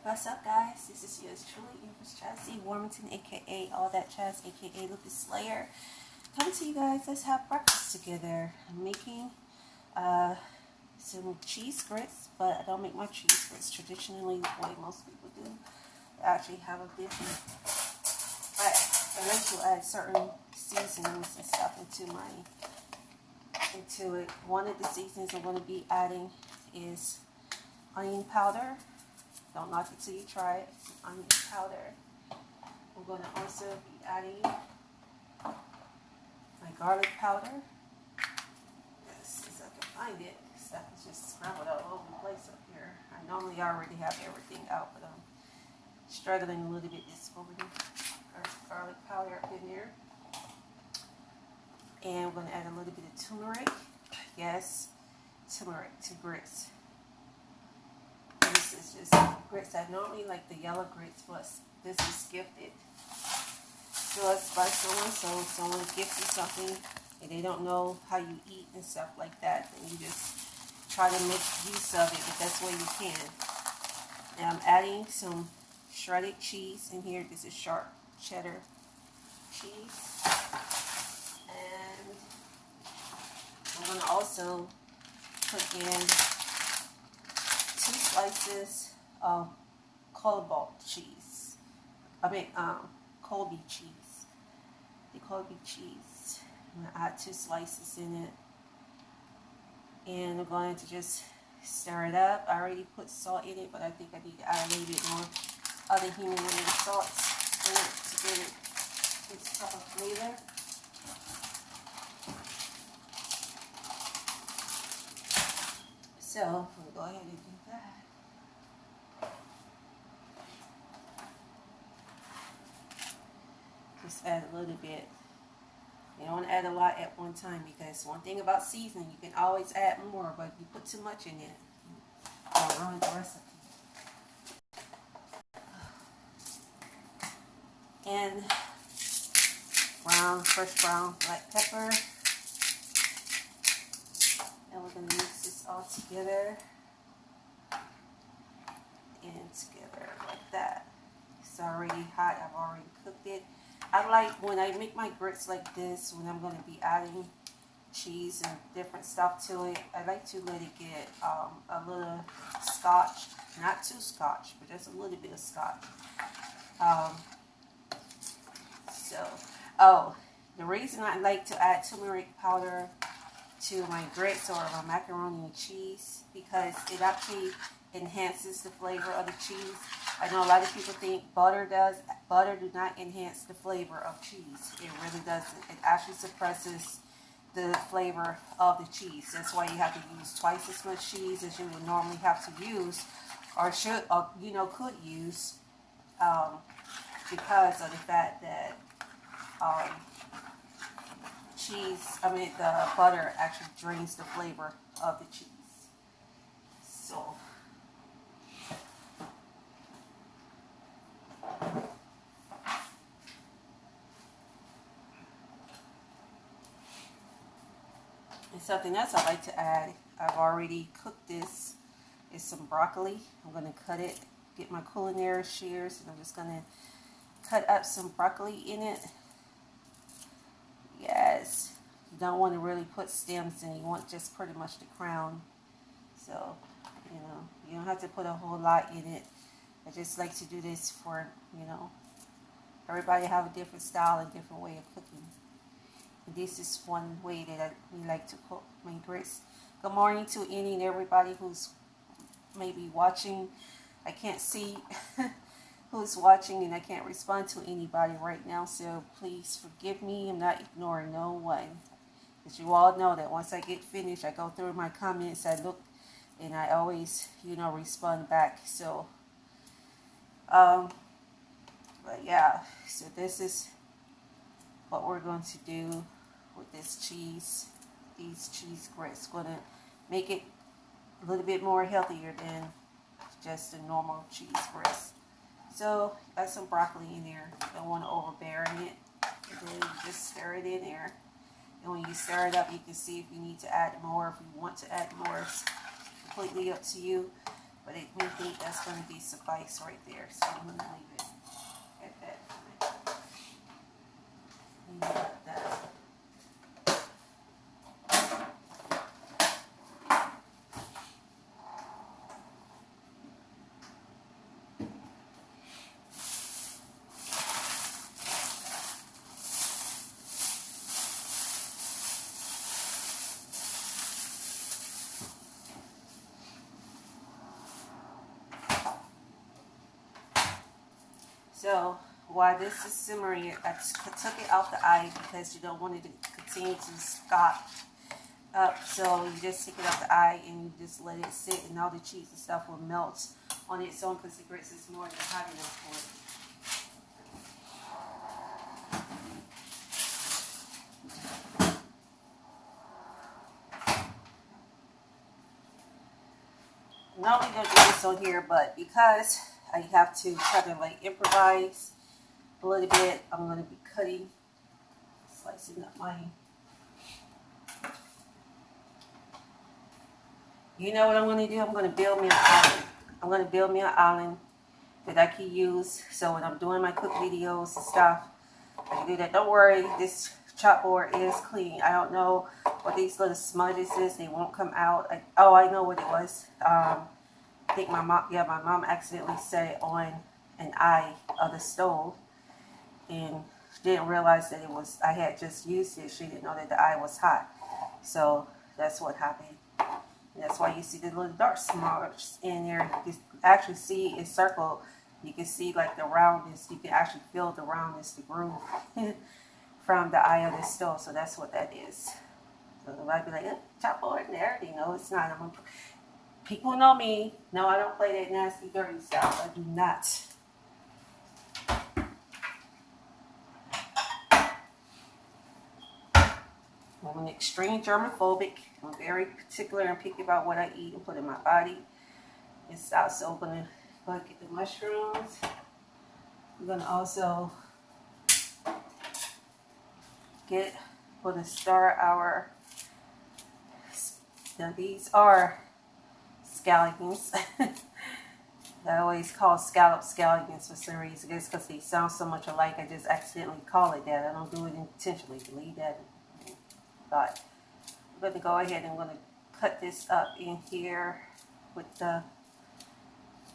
What's up, guys? This is yours truly, Chjazze Warmington, aka All That Chaz, aka Lucas Slayer. Coming to you guys, let's have breakfast together. I'm making some cheese grits, but I don't make my cheese grits traditionally the way most people do. I actually have a different. I like to add certain seasonings and stuff into it. One of the seasonings I'm going to be adding is onion powder. Don't knock it till you try it. Some onion powder. I'm going to also be adding my garlic powder. Yes, as I can find it. Stuff is just scrambled all over the place up here. I normally already have everything out, but I'm struggling a little bit this morning. Garlic powder up in there. And we're going to add a little bit of turmeric. Yes, turmeric to grits. This is just grits. I normally like the yellow grits, but this is gifted to us by someone. So if someone gifts you something and they don't know how you eat and stuff like that, then you just try to make use of it the best way you can. Now I'm adding some shredded cheese in here. This is sharp cheddar cheese. And I'm going to also put in 2 slices of Colby cheese. Colby cheese. The Colby cheese. I'm going to add 2 slices in it. And I'm going to just stir it up. I already put salt in it, but I think I need to add a little bit more other Himalayan salts in it to give it its type of flavor. So I'm going to go ahead and do that. Just add a little bit. You don't want to add a lot at one time, because one thing about seasoning, you can always add more, but if you put too much in it, it'll ruin the recipe. And fresh brown black pepper. And we're going to mix this all together. And together like that. It's already hot. I've already cooked it. I like when I make my grits like this, when I'm going to be adding cheese and different stuff to it, I like to let it get a little scotch. Not too scotch, but just a little bit of scotch. The reason I like to add turmeric powder to my grits or my macaroni and cheese, because it actually enhances the flavor of the cheese. I know a lot of people think butter does. Butter do not enhance the flavor of cheese. It really doesn't. It actually suppresses the flavor of the cheese. That's why you have to use twice as much cheese as you would normally have to use, or should, or could use, because of the fact that the butter actually drains the flavor of the cheese. So and something else I like to add, I've already cooked this, is some broccoli. I'm going to cut it, get my culinary shears, and I'm just going to cut up some broccoli in it. Yes, you don't want to really put stems in. You want just pretty much the crown. So, you don't have to put a whole lot in it. I just like to do this for, everybody have a different style and different way of cooking. And this is one way that we like to cook my grits. Good morning to any and everybody who's maybe watching. I can't see who's watching, and I can't respond to anybody right now, so please forgive me. I'm not ignoring no one. As you all know that once I get finished, I go through my comments, I look, and I always, respond back. So, but yeah, so this is what we're going to do with this cheese, these cheese grits. Going to make it a little bit more healthier than just the normal cheese grits. So, add some broccoli in there. Don't want to overbear it. And then you just stir it in there. And when you stir it up, you can see if you need to add more. If you want to add more, it's completely up to you. But we think that's going to be suffice right there. So I'm going to leave it at that. Leave it like that. So while this is simmering, I took it out the eye because you don't want it to continue to scald up. So you just take it out the eye and you just let it sit, and all the cheese and stuff will melt on its own because the grits is more than hot enough for it. Normally don't do this on here, but because I have to kind of like improvise a little bit, I'm going to be cutting, slicing up mine. You know what I'm going to do? I'm going to build me an island. I'm going to build me an island that I can use. So when I'm doing my cook videos and stuff, I can do that. Don't worry, this chopboard is clean. I don't know what these little smudges is. They won't come out. I know what it was. I think my mom accidentally set it on an eye of the stove and didn't realize that I had just used it. She didn't know that the eye was hot. So that's what happened. And that's why you see the little dark smudges in there. You can actually see it's circled. You can see like the roundness. You can actually feel the roundness, the groove from the eye of the stove. So that's what that is. So they might be like, chopboard there. You know, it's not. People know me. No, I don't play that nasty, dirty stuff. I do not. I'm an extreme germophobic. I'm very particular and picky about what I eat and put in my body. It's also going to go get the mushrooms. I'm going to also going to start our, now these are scallions. I always call scallions for some reason. It's because they sound so much alike. I just accidentally call it that. I don't do it intentionally. Leave that. But I'm going to go ahead and I'm going to cut this up in here with the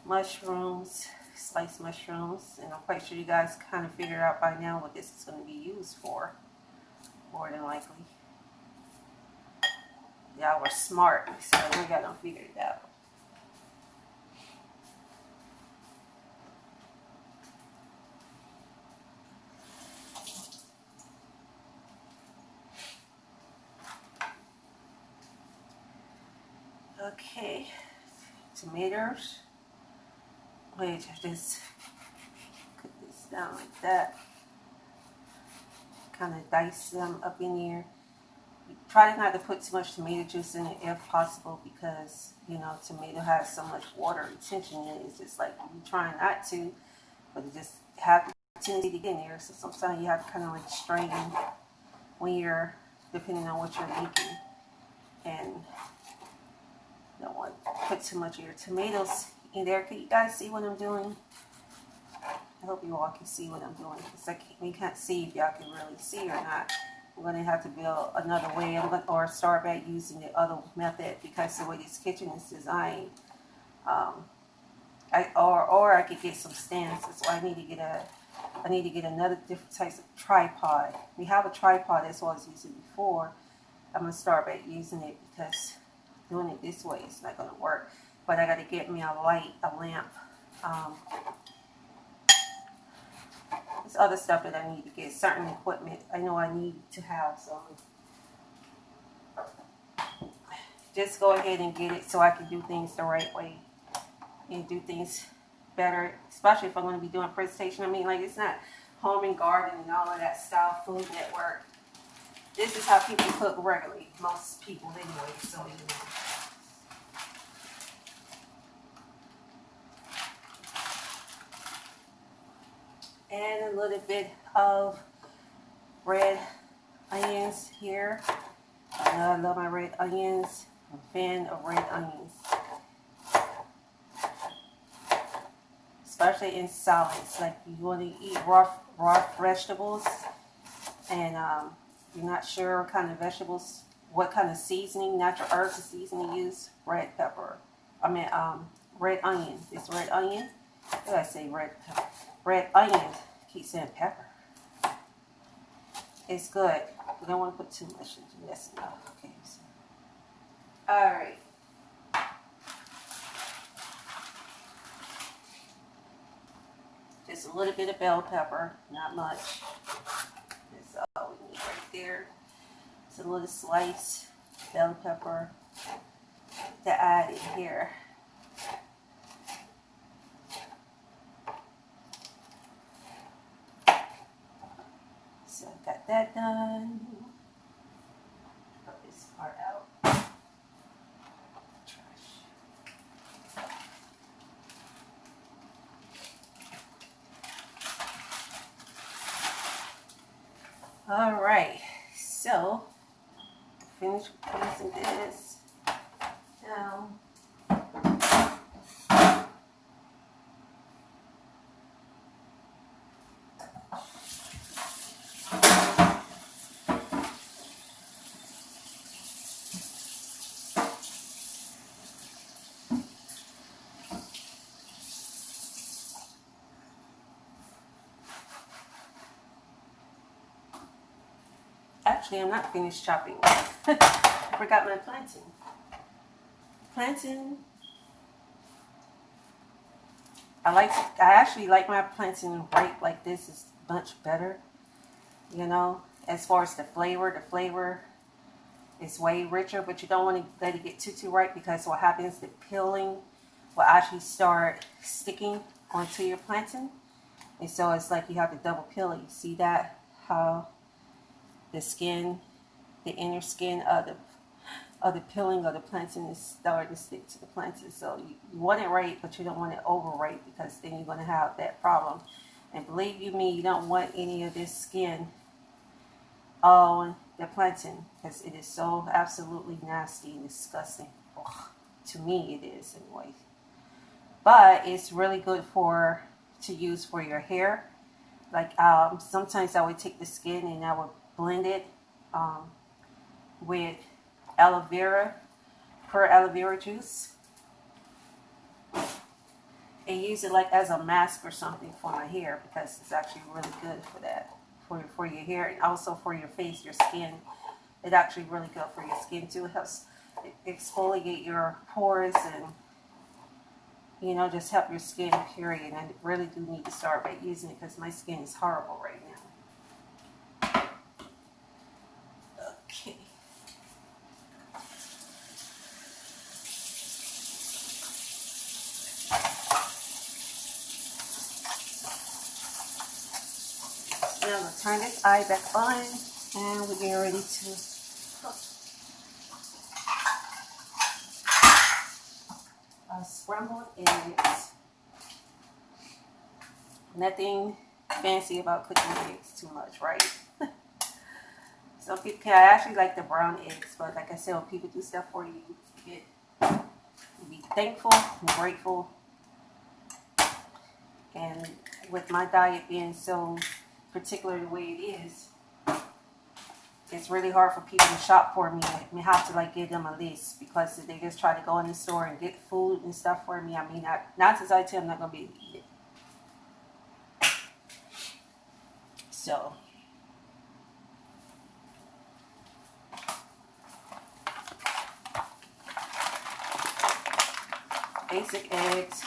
mushrooms, sliced mushrooms, and I'm quite sure you guys kind of figured out by now what this is going to be used for, more than likely. Y'all were smart, so we got them figured it out. Okay, tomatoes. Wait, just cut this down like that. Kind of dice them up in here. Try not to put too much tomato juice in it if possible, because you know tomato has so much water retention in it. It's just like you're trying not to, but it just have the tendency to get in there. So sometimes you have to kind of like strain when you're, depending on what you're making, and you don't want to put too much of your tomatoes in there. Can you guys see what I'm doing? I hope you all can see what I'm doing. We can't see if y'all can really see or not. I'm going to have to build another way. Or start back using the other method because the way this kitchen is designed. Or I could get some stands. That's why I need to get another different type of tripod. We have a tripod that's what I was using before. I'm going to start back using it because doing it this way is not going to work. But I got to get me a lamp. There's other stuff that I need to get, certain equipment I know I need to have, so just go ahead and get it so I can do things the right way and do things better, especially if I'm going to be doing a presentation. I mean, like, it's not home and garden and all of that stuff, Food Network. This is how people cook regularly, most people anyway, so you know. And a little bit of red onions here. I love my red onions. I'm a fan of red onions. especially in salads. Like you want to eat raw vegetables, and you're not sure what kind of vegetables, what kind of seasoning, natural herbs and seasoning you use. Red pepper. I mean, red onion. It's red onion. What did I say? Red pepper. Red onion. Keep saying pepper. It's good. You don't want to put too much into this. No. Okay. So. All right. Just a little bit of bell pepper, not much. That's all we need right there. It's a little slice bell pepper to add in here. So got that done. Put this part out. All right, so finish placing this down. Actually, I'm not finished chopping. I forgot my plantain. Plantain. I actually like my plantain right like this. Is much better. You know, as far as the flavor is way richer, but you don't want to let it get too ripe, because what happens, the peeling will actually start sticking onto your plantain. And so it's like you have to double peel it. You see that? How the skin, the inner skin of the peeling of the plantain is starting to stick to the plantain. So you want it right, but you don't want it over ripe, because then you're going to have that problem. And believe you me, you don't want any of this skin on the plantain, because it is so absolutely nasty and disgusting. Ugh, to me, it is anyway. But it's really good to use for your hair. Like sometimes I would take the skin and I would blend it with aloe vera juice, and use it like as a mask or something for my hair, because it's actually really good for that, for your hair, and also for your face, your skin. It's actually really good for your skin too. It helps exfoliate your pores and, you know, just help your skin, period. And I really do need to start by using it, because my skin is horrible right now. Okay. Now I'm going to turn this eye back on, and we're getting ready to cook. Scrambled eggs. Nothing fancy about cooking eggs too much, right? Some people can. I actually like the brown eggs, but like I said, when people do stuff for you, you be thankful and grateful. And with my diet being so particular the way it is, it's really hard for people to shop for me. I have to like give them a list, because if they just try to go in the store and get food and stuff for me, I mean, not since I tell them I'm not going to be able to eat it. So, basic eggs.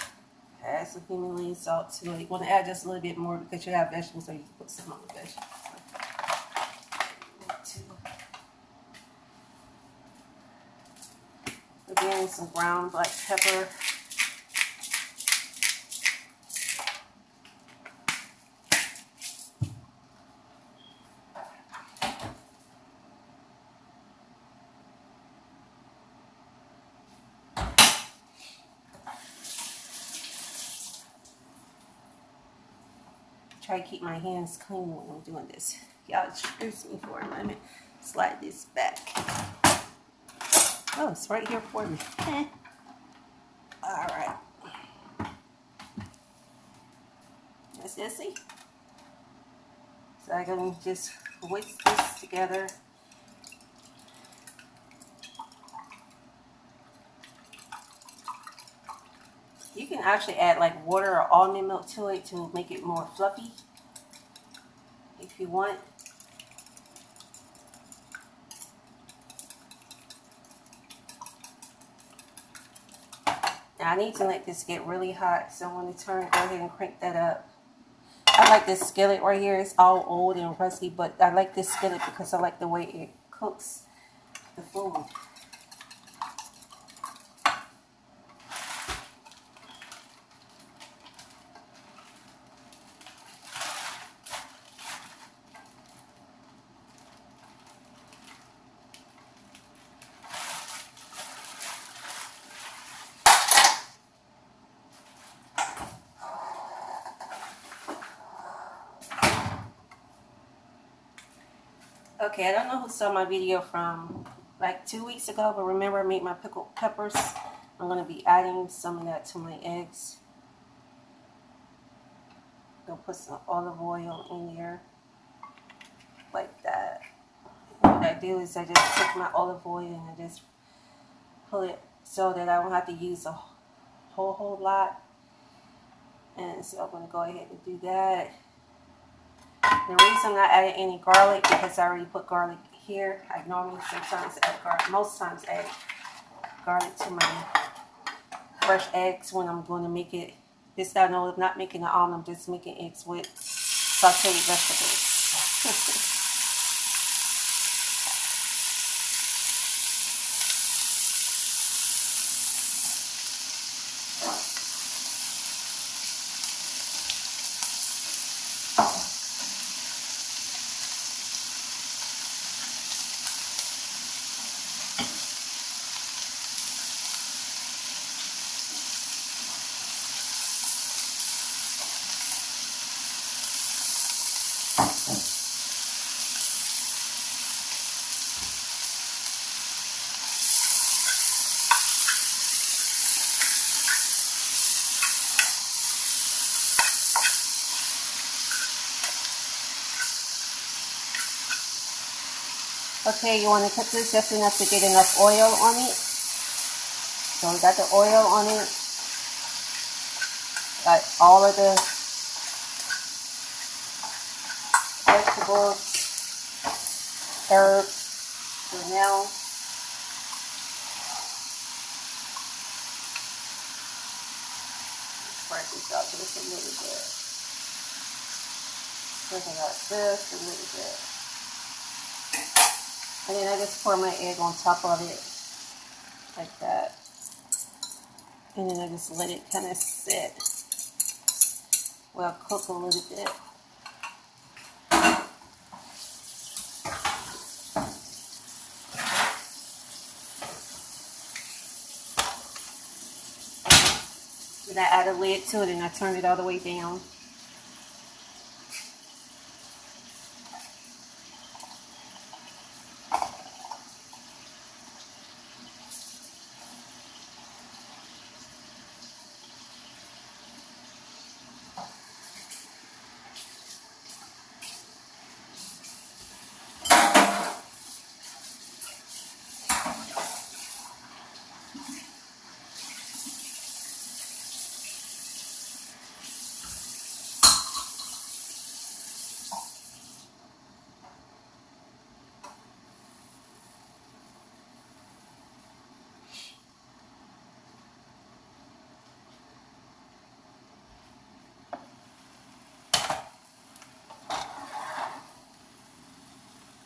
Add some Himalayan salt to it. You want to add just a little bit more, because you have vegetables, so you can put some on the vegetables. Again, some ground black pepper. Try to keep my hands clean when I'm doing this. Y'all excuse me for a moment. Slide this back. Oh, it's right here for me. All right. Let's just see. So I can just whisk this together. You can actually add like water or almond milk to it to make it more fluffy if you want. Now I need to let this get really hot, so I'm going to go ahead and crank that up. I like this skillet right here. It's all old and rusty, but I like this skillet because I like the way it cooks the food. Okay, I don't know who saw my video from like 2 weeks ago, but remember I made my pickled peppers. I'm going to be adding some of that to my eggs. Gonna put some olive oil in there, like that. And what I do is I just take my olive oil and I just pull it so that I don't have to use a whole lot. And so I'm going to go ahead and do that. The reason I'm not adding any garlic because I already put garlic here. I normally sometimes add garlic, most times add garlic to my fresh eggs when I'm going to make it. This time, no, I'm not making an omelet, I'm just making eggs with sauteed vegetables. Okay, you want to cook this just enough to get enough oil on it. So we got the oil on it. Got all of the vegetables, herbs, fennel. Spread this out just a little bit. Sprinkle out just a little bit. And then I just pour my egg on top of it, like that. And then I just let it kind of sit. Well, cook a little bit. Then I add a lid to it and I turn it all the way down.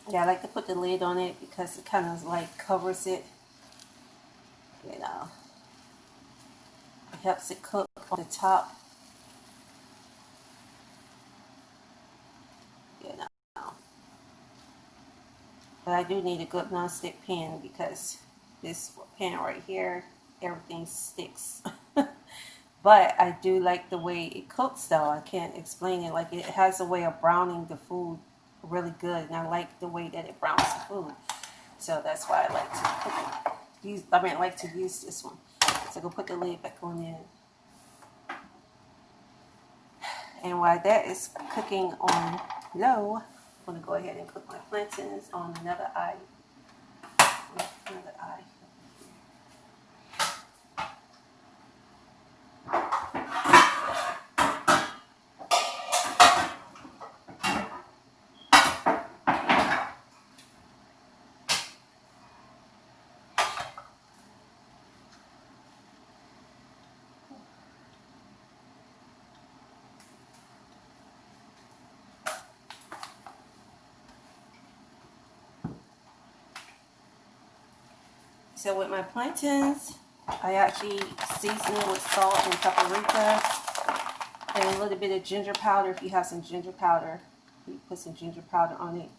Yeah, I like to put the lid on it because it kind of like covers it, you know. It helps it cook on the top, you know. But I do need a good non-stick pan because this pan right here, everything sticks. But I do like the way it cooks though. I can't explain it. Like it has a way of browning the food really good, and I like the way that it browns the food. So that's why I like to cook it. I like to use this one. So go put the lid back on in. And while that is cooking on low, I'm going to go ahead and cook my plantains on another eye. Another eye. So with my plantains, I actually season it with salt and paprika and a little bit of ginger powder. If you have some ginger powder, you put some ginger powder on it.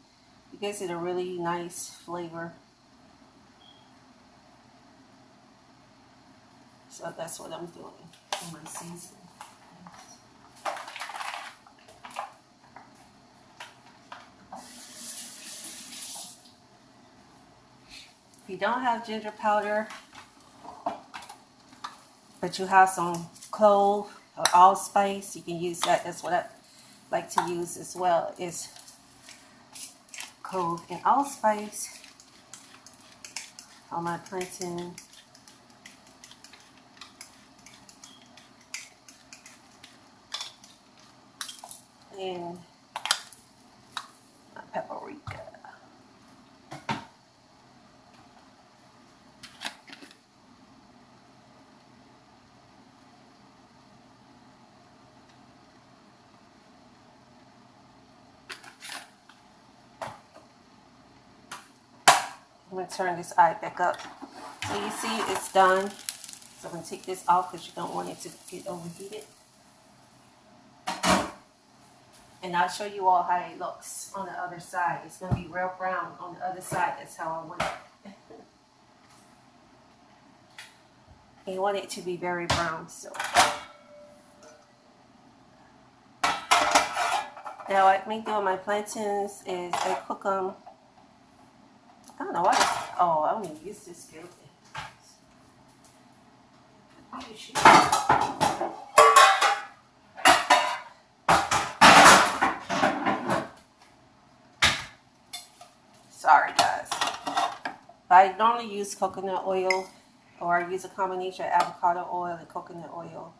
It gives it a really nice flavor. So that's what I'm doing in my seasoning. If you don't have ginger powder, but you have some clove or allspice, you can use that. That's what I like to use as well, is clove and allspice on my plantain. And my paprika. I'm going to turn this eye back up. So you see it's done. So I'm going to take this off because you don't want it to get overheated. And I'll show you all how it looks on the other side. It's going to be real brown on the other side. That's how I want it. And you want it to be very brown. So now what I make do with my plantains is I cook them. I don't know why. Oh, I don't even use this skillet. Sorry guys. I normally use coconut oil, or I use a combination of avocado oil and coconut oil.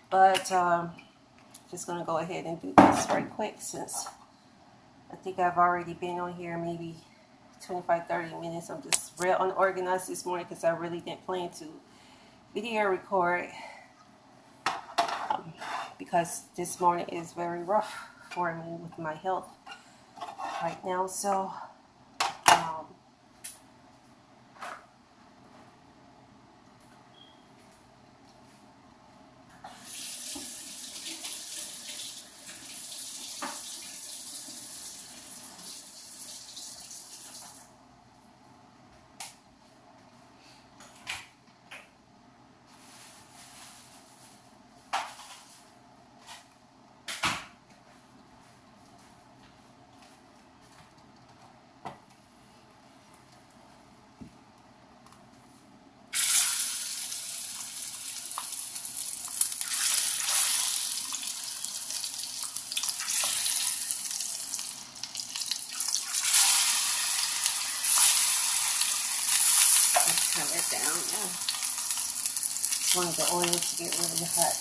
But just gonna go ahead and do this very quick since I think I've already been on here maybe 25-30 minutes. I'm just real unorganized this morning because I really didn't plan to video record because this morning is very rough for me with my health right now. So let's turn it down now. Just wanted the oil to get really hot.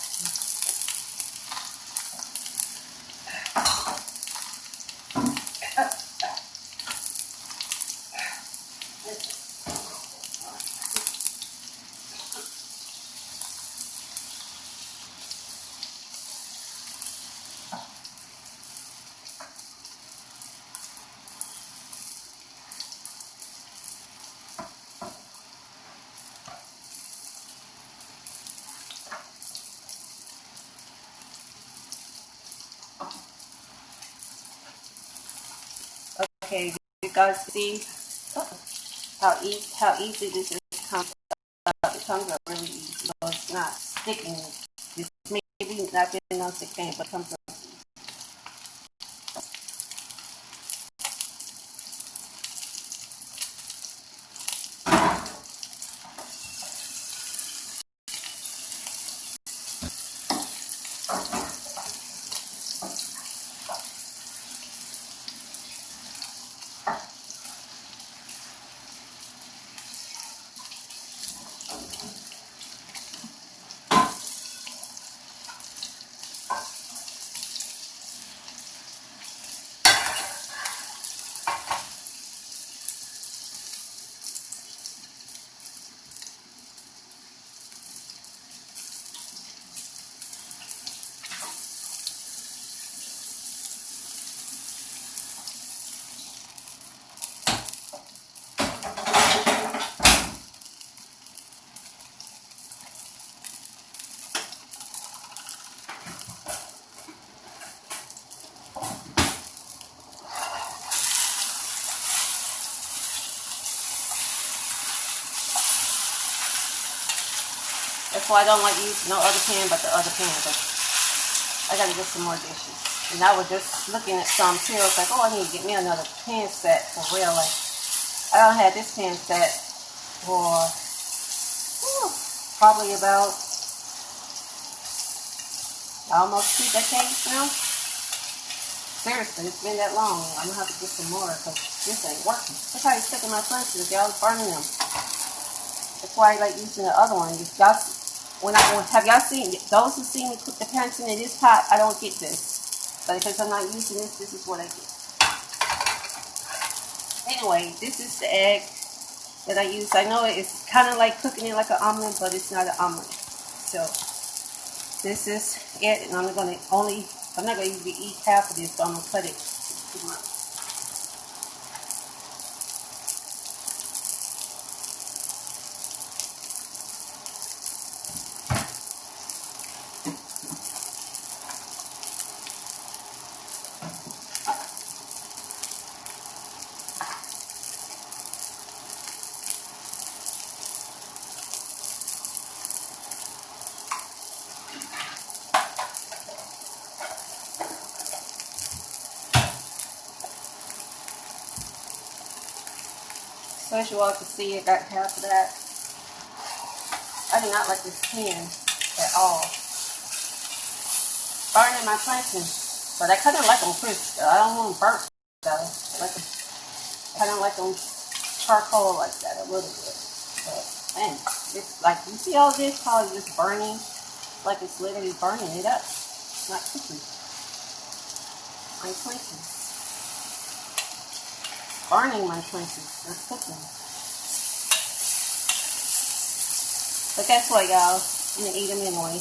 Okay, you guys see how easy this is comes up. It comes up really easy. So it's not sticking. It's maybe not been on stick pan, but it comes up. That's why I don't like using no other pan but the other pan. But I gotta get some more dishes. And I was just looking at some too. I was like, oh, I need to get me another pan set for real. Like, I don't have this pan set for probably about almost 2 decades now. Seriously, it's been that long. I'm gonna have to get some more because this ain't working. Look how he's sticking my punches. Y'all burning them. That's why I like using the other one. Y'all, have y'all seen, those who see me cook the plantain in this pot, I don't get this. But because I'm not using this, this is what I get. Anyway, this is the egg that I use. I know it's kind of like cooking it like an omelet, but it's not an omelet. So this is it, and I'm not gonna even eat half of this, so I'm gonna cut it too much. So as you all can see, I got half of that. I do not like this pan at all. Burning my plantain, but I kind of like them crisp. I don't want them burnt though. I kind of like them charcoal like that a little bit. But man, it's like, you see all this, how it's just burning, like it's literally burning it up. It's not cooking. My plantain. Burning my plantain. That's cooking. But guess what, y'all? I'm gonna eat them anyway.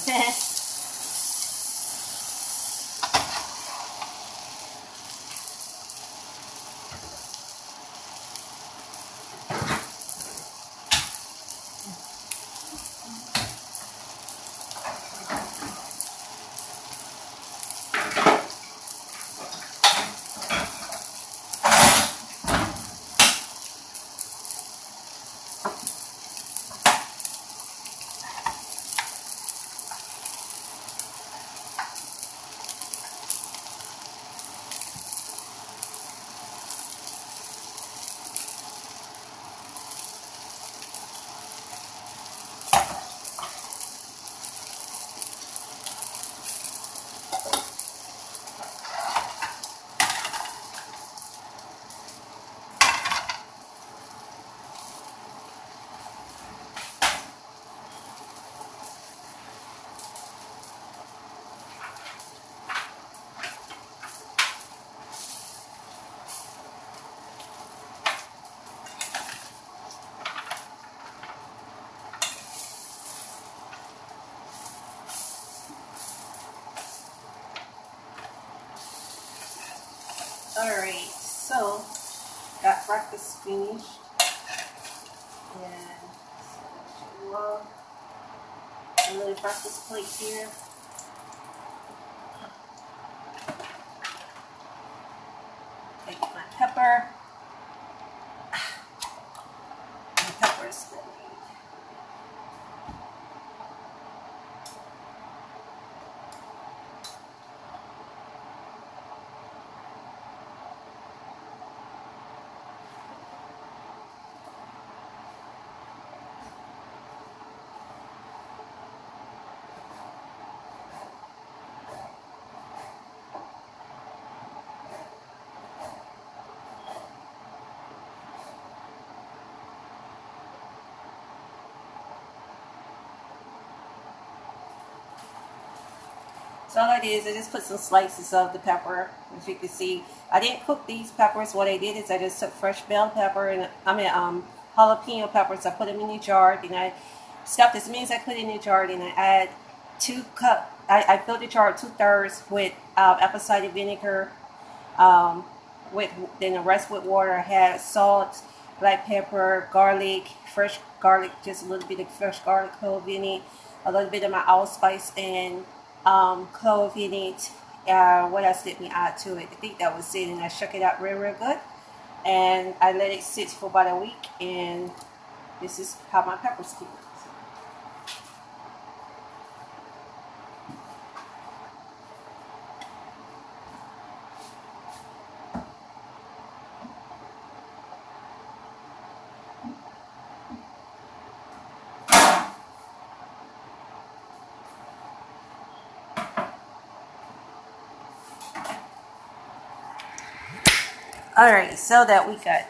Alright, so got breakfast finished, and so a little breakfast plate here. Take my pepper. My pepper is good. So all I did is I just put some slices of the pepper. As you can see, I didn't cook these peppers. What I did is I just took fresh bell pepper and jalapeno peppers. I put them in a jar. Then I stuffed as many as I could in a jar. Then I add 2 cups. I filled the jar 2/3 with apple cider vinegar. Then the rest with water. I had salt, black pepper, garlic, fresh garlic, just a little bit of fresh garlic clove in it, a little bit of my allspice and clove in it. What else did we add to it? I think that was it, and I shook it out real good, and I let it sit for about a week, and this is how my peppers came. Alright, so that we got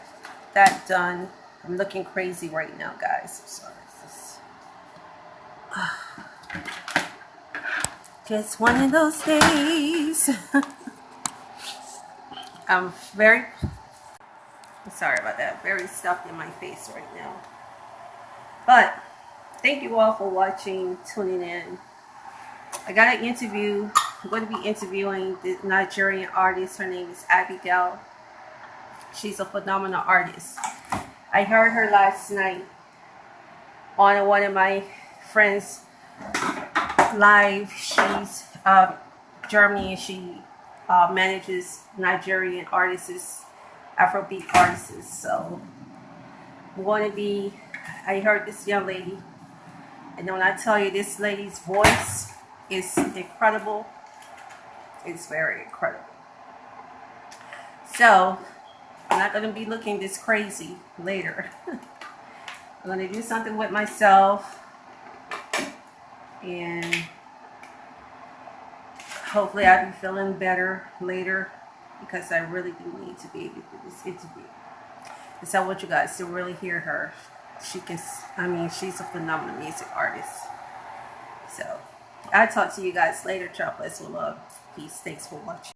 that done. I'm looking crazy right now, guys. I'm sorry. Just one of those days. I'm sorry about that. Very stuffed in my face right now. But thank you all for watching, tuning in. I got an interview. I'm going to be interviewing the Nigerian artist. Her name is Abigail. She's a phenomenal artist. I heard her last night on one of my friends' live. She's Germany, and she manages Nigerian artists, Afrobeat artists. So I'm going to be, I heard this young lady, and when I tell you this lady's voice is incredible, it's very incredible. So I'm not going to be looking this crazy later. I'm going to do something with myself, and hopefully I'll be feeling better later, because I really do need to be able to do this interview. And so I want you guys to really hear her. She's a phenomenal music artist. So I'll talk to you guys later. Chocolates with love. Peace. Thanks for watching.